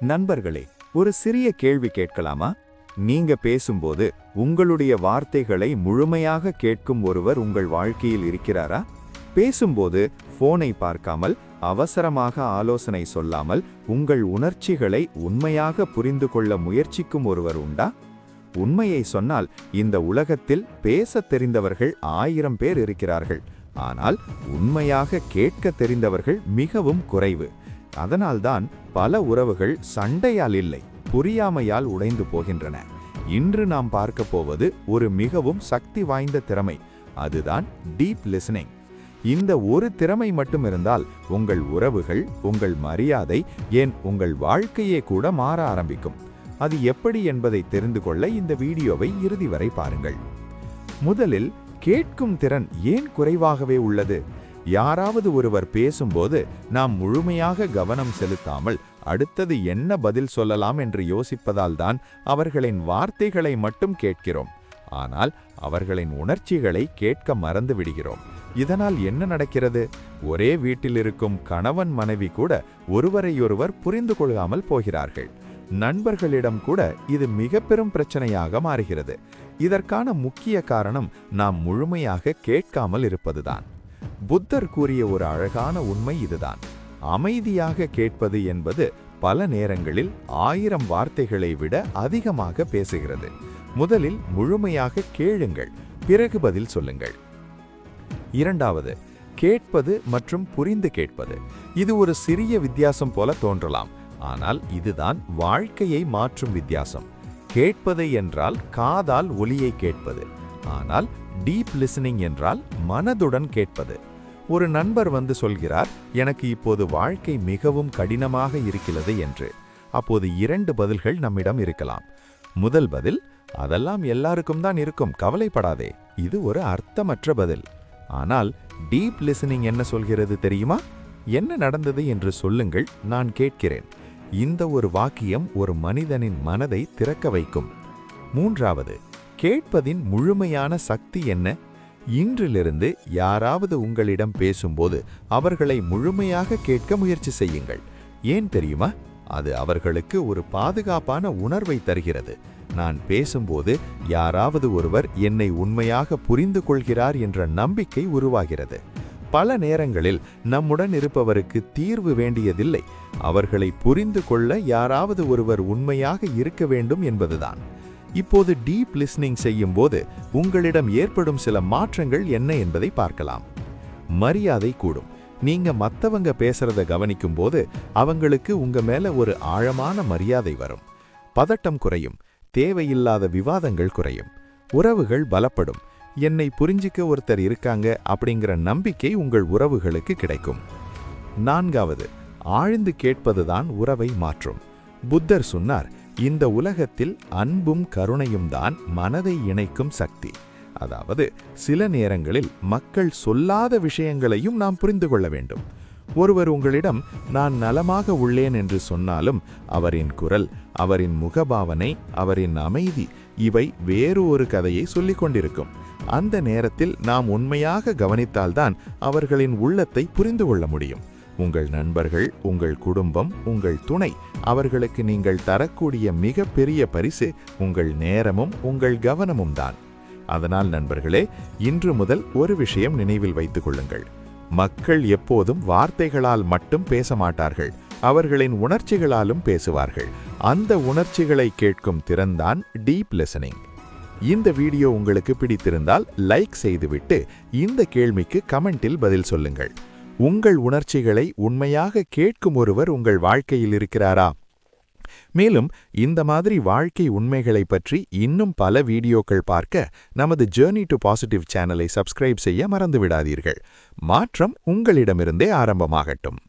நண்பர்களே, ஒரு சிறிய கேள்வி கேட்கலாமா? நீங்க பேசும்போது உங்களுடைய வார்த்தைகளை முழுமையாக கேட்கும் ஒருவர் உங்கள் வாழ்க்கையில் இருக்கிறாரா? பேசும்போது போனை பார்க்காமல், அவசரமாக ஆலோசனை சொல்லாமல், உங்கள் உணர்ச்சிகளை உண்மையாக புரிந்து கொள்ள முயற்சிக்கும் ஒருவர் உண்டா? உண்மையை சொன்னால், இந்த உலகத்தில் பேசத் தெரிந்தவர்கள் 1000 பேர் இருக்கிறார்கள். ஆனால் உண்மையாக கேட்க தெரிந்தவர்கள் மிகவும் குறைவு. அதனால்தான் பல உறவுகள் சண்டையால் இல்லை, புரியாமையால் உடைந்து போகின்றன. இன்று நாம் பார்க்க போவது ஒரு மிகவும் சக்தி வாய்ந்த திறமை. அதுதான் டீப் லிசனிங். இந்த ஒரு திறமை மட்டும் இருந்தால் உங்கள் உறவுகள், உங்கள் மரியாதை, ஏன் உங்கள் வாழ்க்கையே கூட மாற ஆரம்பிக்கும். அது எப்படி என்பதை தெரிந்து கொள்ள இந்த வீடியோவை இறுதி வரை பாருங்கள். முதலில், கேட்கும் திறன் ஏன் குறைவாகவே உள்ளது? யாராவது ஒருவர் பேசும்போது நாம் முழுமையாக கவனம் செலுத்தாமல் அடுத்தது என்ன பதில் சொல்லலாம் என்று யோசிப்பதால் தான் அவர்களின் வார்த்தைகளை மட்டும் கேட்கிறோம். ஆனால் அவர்களின் உணர்ச்சிகளை கேட்க மறந்து விடுகிறோம். இதனால் என்ன நடக்கிறது? ஒரே வீட்டில் இருக்கும் கணவன் மனைவி கூட ஒருவரையொருவர் புரிந்து கொள்ளாமல் போகிறார்கள். நண்பர்களிடம் கூட இது மிக பெரும் பிரச்சனையாக மாறுகிறது. இதற்கான முக்கிய காரணம் நாம் முழுமையாக கேட்காமல் இருப்பதுதான். புத்தர் கூறிய ஒரு அழகான உண்மை இதுதான். அமைதியாக கேட்பது என்பது பல நேரங்களில் 1000 வார்த்தைகளை விட அதிகமாக பேசுகிறது. முதலில் முழுமையாக கேளுங்கள், பிறகு பதில் சொல்லுங்கள். இரண்டாவது, கேட்பது மற்றும் புரிந்து கேட்பது. இது ஒரு சிறிய வித்தியாசம் போல தோன்றலாம், ஆனால் இதுதான் வாழ்க்கையை மாற்றும் வித்தியாசம். கேட்பது என்றால் காதால் ஒலியை கேட்பது, ஆனால் டீப் லிசனிங் என்றால் மனதுடன் கேட்பது. ஒரு நண்பர் வந்து சொல்கிறார், எனக்கு இப்போது வாழ்க்கை மிகவும் கடினமாக இருக்கிறது என்று. அப்போது 2 பதில்கள் நம்மிடம் இருக்கலாம். முதல் பதில், அதெல்லாம் எல்லாருக்கும் தான் இருக்கும், கவலைப்படாதே. இது ஒரு அர்த்தமற்ற பதில். ஆனால் டீப் லிசனிங் என்ன சொல்கிறது தெரியுமா? என்ன நடந்தது என்று சொல்லுங்கள், நான் கேட்கிறேன். இந்த ஒரு வாக்கியம் ஒரு மனிதனின் மனதை திறக்க வைக்கும். மூன்றாவது, கேட்பதின் முழுமையான சக்தி என்ன? இன்றிலிருந்து யாராவது உங்களிடம் பேசும்போது அவர்களை முழுமையாக கேட்க முயற்சி செய்யுங்கள். ஏன் தெரியுமா? அது அவர்களுக்கு ஒரு பாதுகாப்பான உணர்வை தருகிறது. நான் பேசும்போது யாராவது ஒருவர் என்னை உண்மையாக புரிந்து கொள்கிறார் என்ற நம்பிக்கை உருவாகிறது. பல நேரங்களில் நம்முடன் இருப்பவருக்கு தீர்வு வேண்டியதில்லை, அவர்களை புரிந்து கொள்ள யாராவது ஒருவர் உண்மையாக இருக்க வேண்டும் என்பதுதான். இப்போது டீப் லிஸ்னிங் செய்யும் போது உங்களிடம் ஏற்படும் சில மாற்றங்கள் என்ன என்பதை பார்க்கலாம். மரியாதை கூடும். நீங்க மத்தவங்க பேசுறத கவனிக்கும் போது அவங்களுக்கு உங்க மேல ஒரு ஆழமான மரியாதை வரும். பதட்டம் குறையும், தேவையில்லாத விவாதங்கள் குறையும், உறவுகள் பலப்படும். என்னை புரிஞ்சிக்க ஒருத்தர் இருக்காங்க அப்படிங்கிற நம்பிக்கை உங்கள் உறவுகளுக்கு கிடைக்கும். நான்காவது, ஆழ்ந்து கேட்பதுதான் உறவை மாற்றும். புத்தர் சொன்னார், இந்த உலகத்தில் அன்பும் கருணையும் தான் மனதை இணைக்கும் சக்தி. அதாவது சில நேரங்களில் மக்கள் சொல்லாத விஷயங்களையும் நாம் புரிந்து கொள்ள வேண்டும். ஒருவர் உங்களிடம் நான் நலமாக உள்ளேன் என்று சொன்னாலும் அவரின் குரல், அவரின் முகபாவனை, அவரின் அமைதி, இவை வேறு ஒரு கதையை சொல்லிக் கொண்டிருக்கும். அந்த நேரத்தில் நாம் உண்மையாக கவனித்தால்தான் அவர்களின் உள்ளத்தை புரிந்து கொள்ள முடியும். உங்கள் நண்பர்கள், உங்கள் குடும்பம், உங்கள் துணை, அவர்களுக்கு நீங்கள் தரக்கூடிய மிக பெரிய பரிசு உங்கள் நேரமும் உங்கள் கவனமும் தான். அதனால் நண்பர்களே, இன்று முதல் ஒரு விஷயம் நினைவில் வைத்துக் கொள்ளுங்கள். மக்கள் எப்போதும் வார்த்தைகளால் மட்டும் பேச மாட்டார்கள், அவர்களின் உணர்ச்சிகளாலும் பேசுவார்கள். அந்த உணர்ச்சிகளை கேட்கும் திறன்தான் டீப் லிசனிங். இந்த வீடியோ உங்களுக்கு பிடித்திருந்தால் லைக் செய்துவிட்டு இந்த கேள்விக்கு கமெண்டில் பதில் சொல்லுங்கள். உங்கள் உணர்ச்சிகளை உண்மையாக கேட்கும் ஒருவர் உங்கள் வாழ்க்கையில் இருக்கிறாரா? மேலும் இந்த மாதிரி வாழ்க்கை உண்மைகளை பற்றி இன்னும் பல வீடியோக்கள் பார்க்க நமது ஜர்னி டு பாசிட்டிவ் சேனலை சப்ஸ்கிரைப் செய்ய மறந்துவிடாதீர்கள். மாற்றம் உங்களிடமிருந்தே ஆரம்பமாகட்டும்.